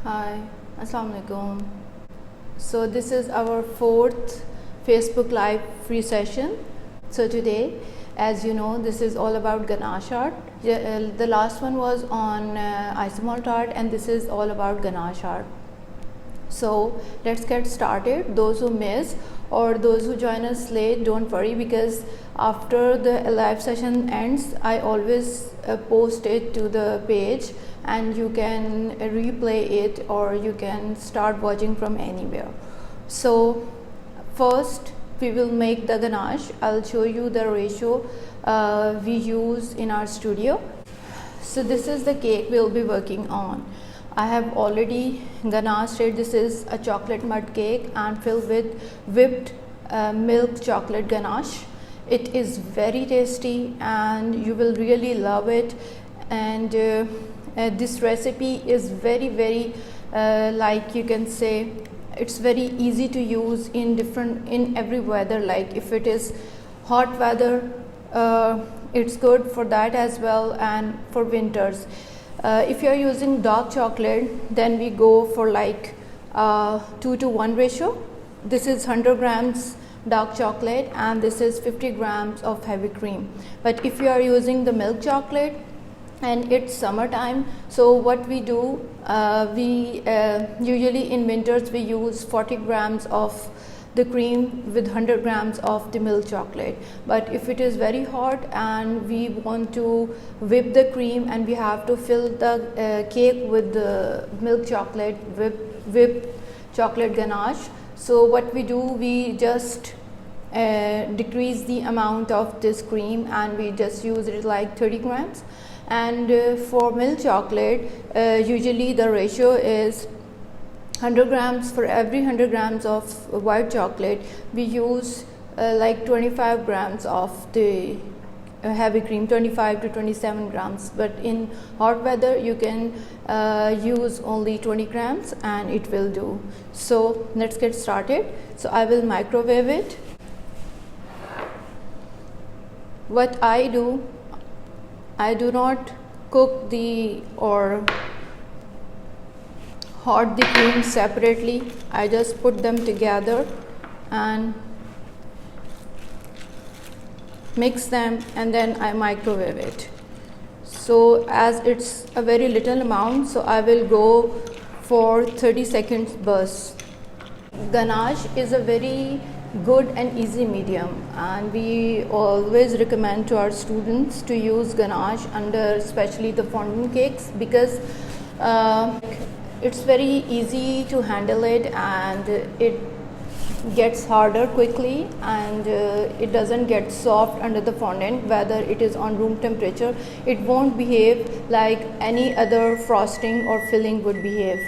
Hi, Assalamu alaikum. So this is our fourth Facebook Live free session. So today, as you know, this is all about ganache art. The last one was on isomalt art, and this is all about ganache art. So let's get started. Those who miss or those who join us late, don't worry, because after the live session ends, I always post it to the page and you can replay it or you can start watching from anywhere. So first we will make the ganache. I'll show you the ratio we use in our studio. So this is the cake we'll be working on. I have already ganached it. This is a chocolate mud cake and filled with whipped milk chocolate ganache. It is very tasty and you will really love it. And this recipe is very like you can say, it's very easy to use in every weather. Like if it is hot weather, it's good for that as well, and for winters. If you are using dark chocolate, then we go for like 2 to 1 ratio. This is 100 grams dark chocolate and this is 50 grams of heavy cream. But if you are using the milk chocolate and it's summertime, so what we do, we usually in winters we use 40 grams of the cream with 100 grams of the milk chocolate. But if it is very hot and we want to whip the cream and we have to fill the cake with the milk chocolate, whipped chocolate ganache, so what we do, we just decrease the amount of this cream and we just use it like 30 grams. And for milk chocolate, usually the ratio is 100 grams. For every 100 grams of white chocolate, we use like 25 grams of the heavy cream, 25 to 27 grams. But in hot weather, you can use only 20 grams and it will do. So let's get started. So I will microwave it. What I do not cook or hot the cream separately. I just put them together and mix them and then I microwave it. So as it's a very little amount, so I will go for 30 seconds bursts. Ganache is a very good and easy medium, and we always recommend to our students to use ganache under especially the fondant cakes, because it's very easy to handle it and it gets harder quickly, and it doesn't get soft under the fondant. Whether it is on room temperature, it won't behave like any other frosting or filling would behave.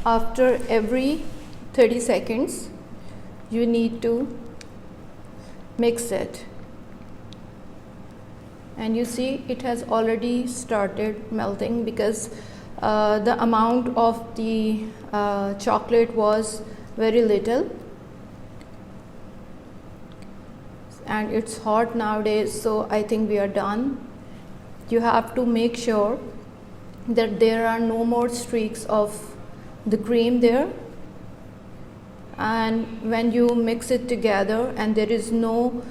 After every 30 seconds you need to mix it, and you see it has already started melting because the amount of the chocolate was very little, and it's hot nowadays, so I think we are done. You have to make sure that there are no more streaks of the cream there, and when you mix it together and there is no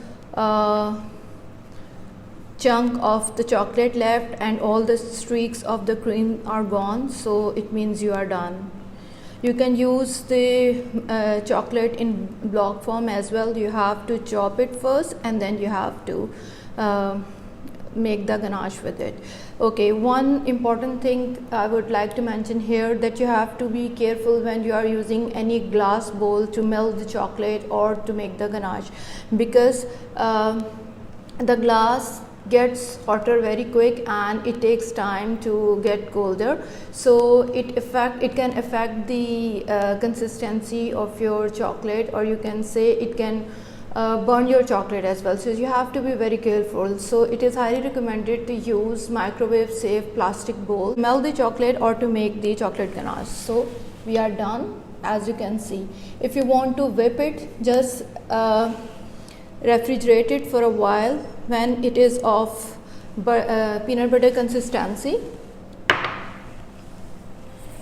chunk of the chocolate left and all the streaks of the cream are gone, so it means you are done. You can use the chocolate in block form as well. You have to chop it first and then you have to make the ganache with it. Okay, one important thing I would like to mention here, that you have to be careful when you are using any glass bowl to melt the chocolate or to make the ganache, because the glass gets hotter very quick and it takes time to get colder, so it can affect the consistency of your chocolate, or you can say it can burn your chocolate as well. So you have to be very careful. So it is highly recommended to use microwave safe plastic bowl to melt the chocolate or to make the chocolate ganache. So we are done, as you can see. If you want to whip it, just refrigerate it for a while. When it is of peanut butter consistency,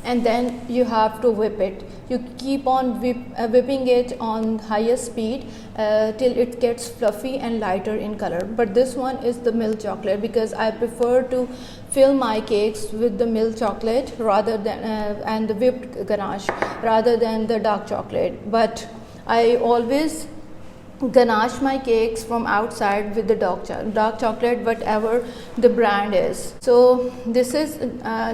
and then you have to whip it. You keep on whipping it on highest speed till it gets fluffy and lighter in color. But this one is the milk chocolate, because I prefer to fill my cakes with the milk chocolate rather than and the whipped ganache rather than the dark chocolate. But I always ganache my cakes from outside with the dark chocolate, whatever the brand is. So this is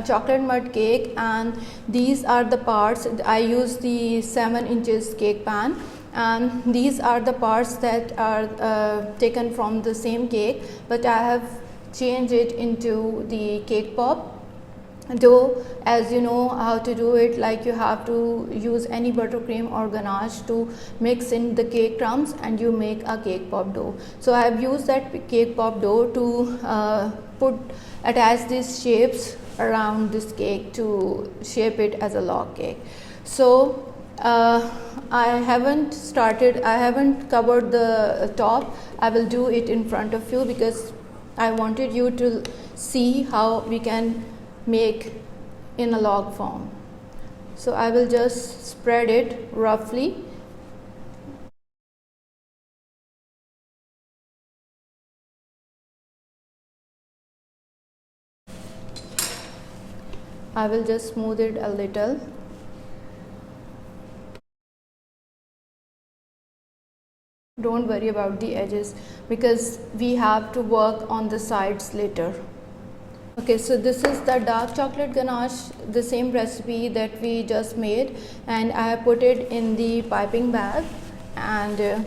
chocolate mud cake, and these are the parts. I use the 7 inches cake pan, and these are the parts that are taken from the same cake, but I have changed it into the cake pop dough. As you know how to do it, like you have to use any buttercream or ganache to mix in the cake crumbs and you make a cake pop dough. So I have used that cake pop dough to attach these shapes around this cake to shape it as a log cake. So I haven't covered the top. I will do it in front of you because I wanted you to see how we can make in a log form. So I will just spread it roughly. I will just smooth it a little. Don't worry about the edges because we have to work on the sides later. Okay, so this is the dark chocolate ganache, the same recipe that we just made, and I have put it in the piping bag, and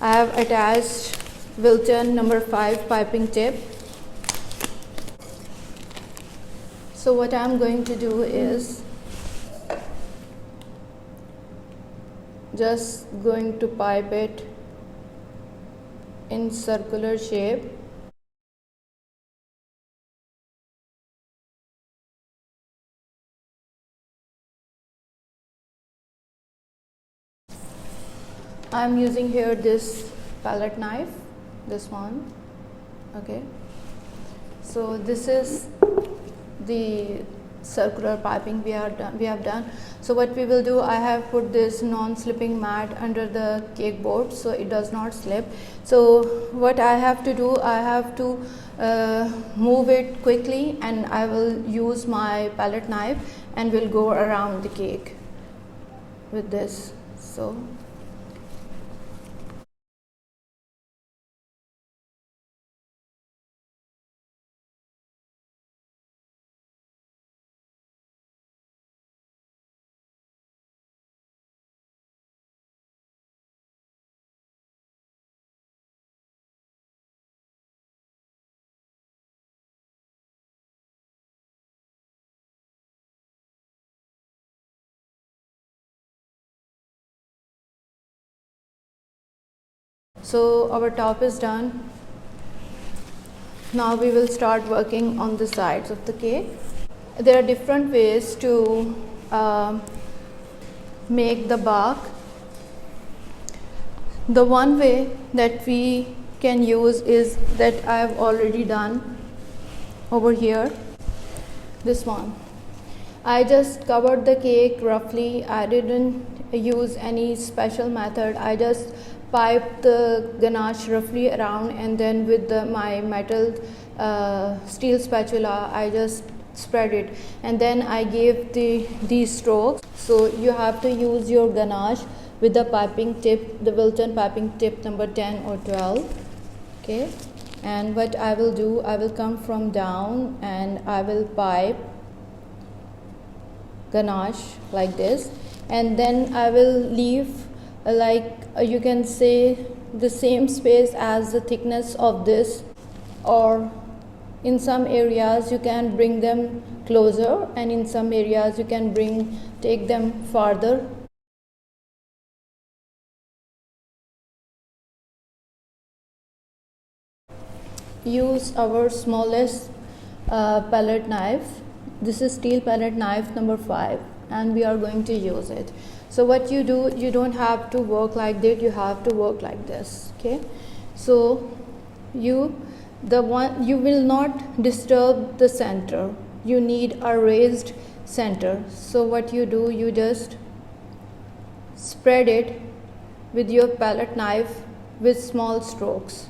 I have attached Wilton number 5 piping tip. So what I am going to do is just going to pipe it in circular shape. I am using here this palette knife, this one. Okay, so this is the circular piping we have done. So what we will do, I have put this non-slipping mat under the cake board so it does not slip. So what I have to do, I have to move it quickly, and I will use my palette knife and will go around the cake with this. So our top is done. Now we will start working on the sides of the cake. There are different ways to make the bark. The one way that we can use is that I have already done over here, this one. I just covered the cake roughly. I didn't use any special method. I just piped the ganache roughly around, and then with my metal steel spatula I just spread it, and then I gave these strokes. So you have to use your ganache with the piping tip, the Wilton piping tip number 10 or 12. Okay, and what I will do, I will come from down and I will pipe ganache like this, and then I will leave you can say the same space as the thickness of this, or in some areas you can bring them closer, and in some areas you can take them farther. Use our smallest palette knife. This is steel palette knife number 5, and we are going to use it. So what you do, you don't have to work like that, you have to work like this. Okay, so you will not disturb the center. You need a raised center. So what you do, you just spread it with your palette knife with small strokes.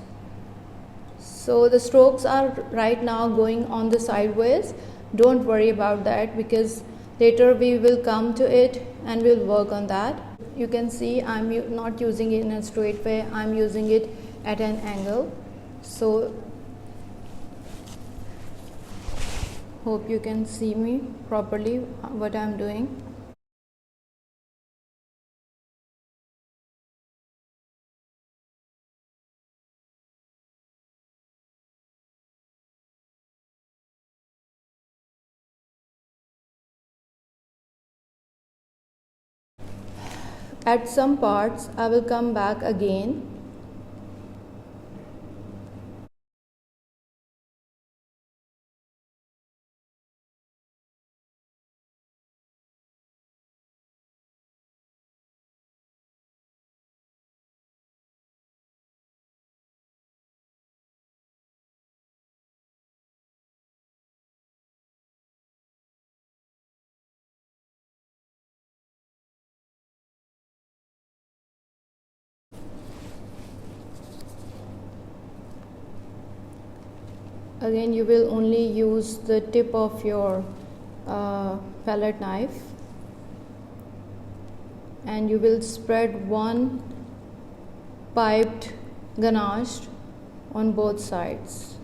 So the strokes are right now going on the sideways. Don't worry about that, because later we will come to it and we'll work on that. You can see I'm not using it in a straight way, I'm using it at an angle. So hope you can see me properly what I'm doing. At some parts I will come back again. Again, you will only use the tip of your palette knife, and you will spread one piped ganache on both sides.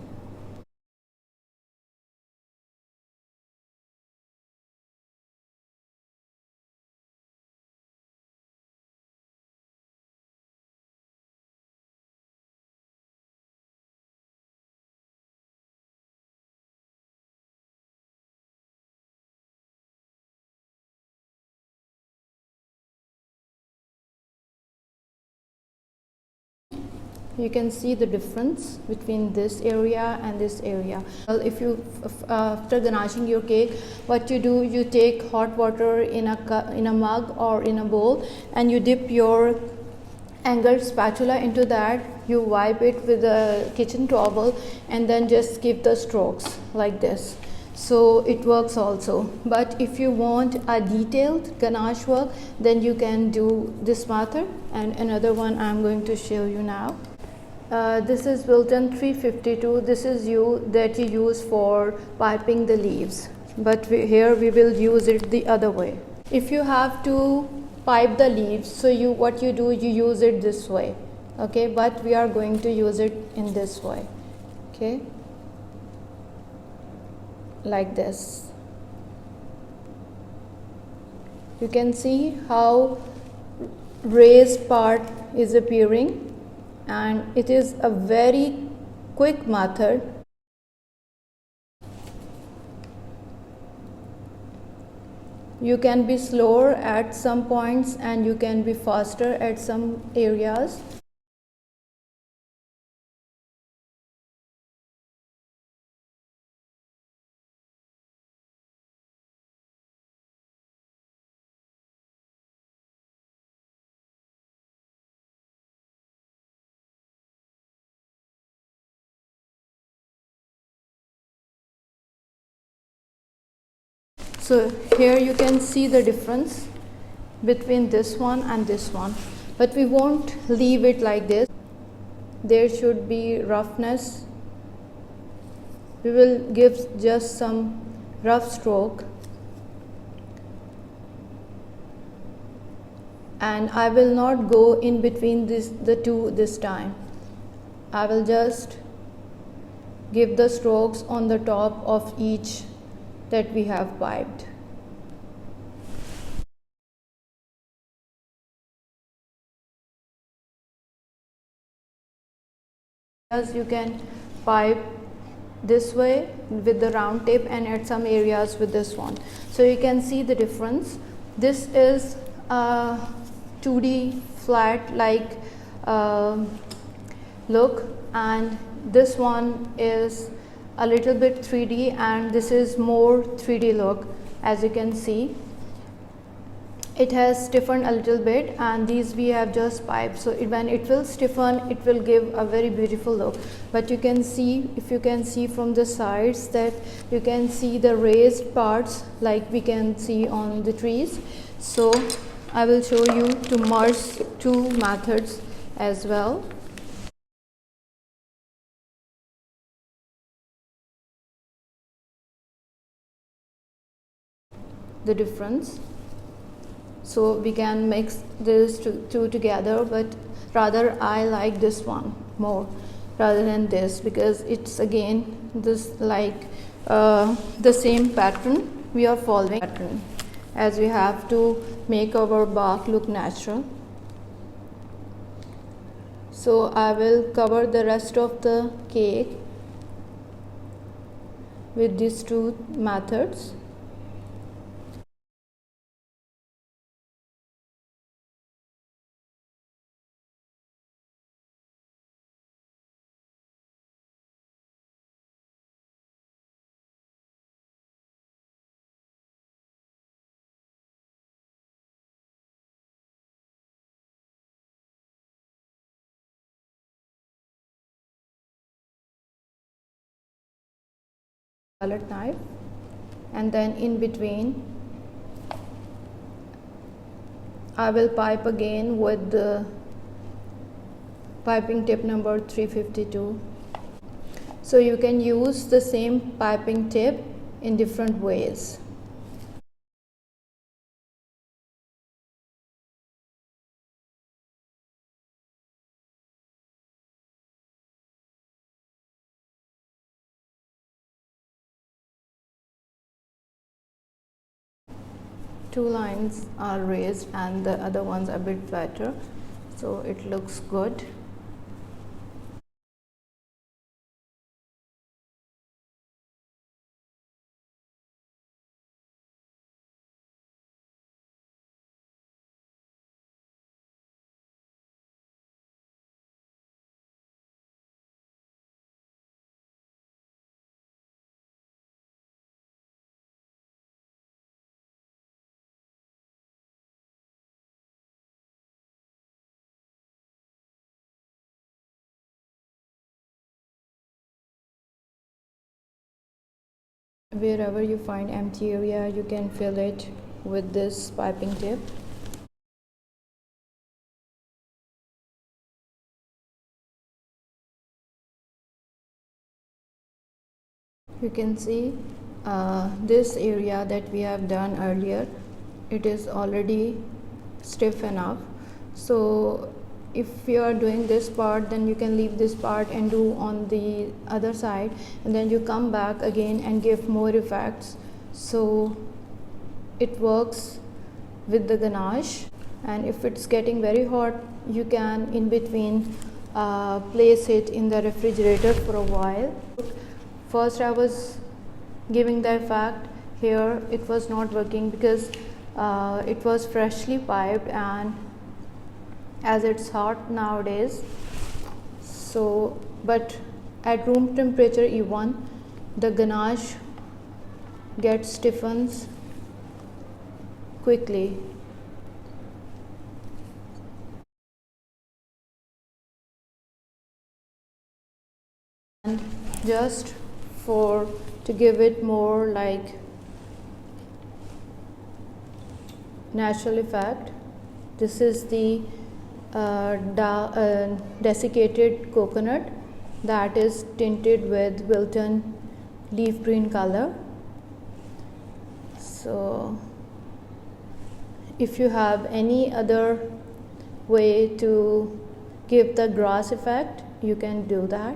You can see the difference between this area and this area. Well, if you after ganaching your cake, what you do, you take hot water in a mug or in a bowl, and you dip your angled spatula into that. You wipe it with a kitchen towel and then just give the strokes like this. So it works also. But if you want a detailed ganache work, then you can do this method, and another one I'm going to show you now. This is Wilton 352. This is that you use for piping the leaves, but here we will use it the other way. If you have to pipe the leaves, so what you do, you use it this way, okay, but we are going to use it in this way, okay, like this. You can see how raised part is appearing, and it is a very quick method. You can be slower at some points and you can be faster at some areas. So here you can see the difference between this one and this one, but we won't leave it like this. There should be roughness. We will give just some rough stroke, and I will not go in between the two this time. I will just give the strokes on the top of each that we have piped. As you can pipe this way with the round tip, and at some areas with this one. So you can see the difference. This is a 2D flat like look, and this one is a little bit 3D, and this is more 3D look, as you can see. it has stiffened a little bit, and these we have just piped, so when it will stiffen it will give a very beautiful look. But you can see, if you can see from the sides, that you can see the raised parts like we can see on the trees. So I will show you to merge two methods as well. The difference, so we can mix these two together, but rather I like this one more rather than this, because it's again this like the same pattern we are following pattern, as we have to make our bark look natural. So I will cover the rest of the cake with these two methods. Palette knife, and then in between I will pipe again with the piping tip number 352. So you can use the same piping tip in different ways. Two lines are raised and the other ones a bit flatter, so it looks good. Wherever you find empty area, you can fill it with this piping tip. You can see this area that we have done earlier, it is already stiff enough. So if you are doing this part, then you can leave this part and do on the other side, and then you come back again and give more effects. So it works with the ganache. And if it's getting very hot, you can in between place it in the refrigerator for a while. First I was giving the effect, here it was not working because it was freshly piped, and as it's hot nowadays, so but at room temperature even the ganache gets stiffens quickly. And just to give it more like natural effect, this is the desiccated coconut that is tinted with Wilton leaf green color. So if you have any other way to give the grass effect, you can do that.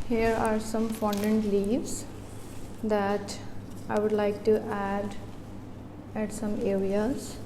Here are some fondant leaves that I would like to add at some areas.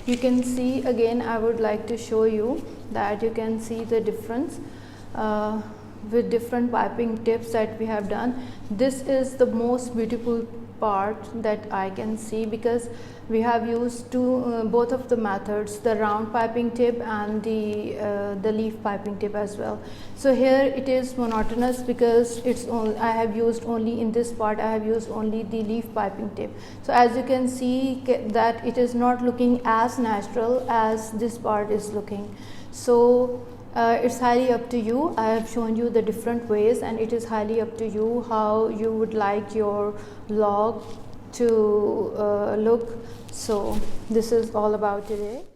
You can see again, I would like to show you that you can see the difference with different piping tips that we have done. This is the most beautiful part that I can see, because we have used both of the methods, the round piping tip and the leaf piping tip as well. So here it is monotonous because it's only, I have used only in this part, I have used only the leaf piping tip. So as you can see that it is not looking as natural as this part is looking. So it's highly up to you. I have shown you the different ways, and it is highly up to you how you would like your vlog to look. So this is all about today.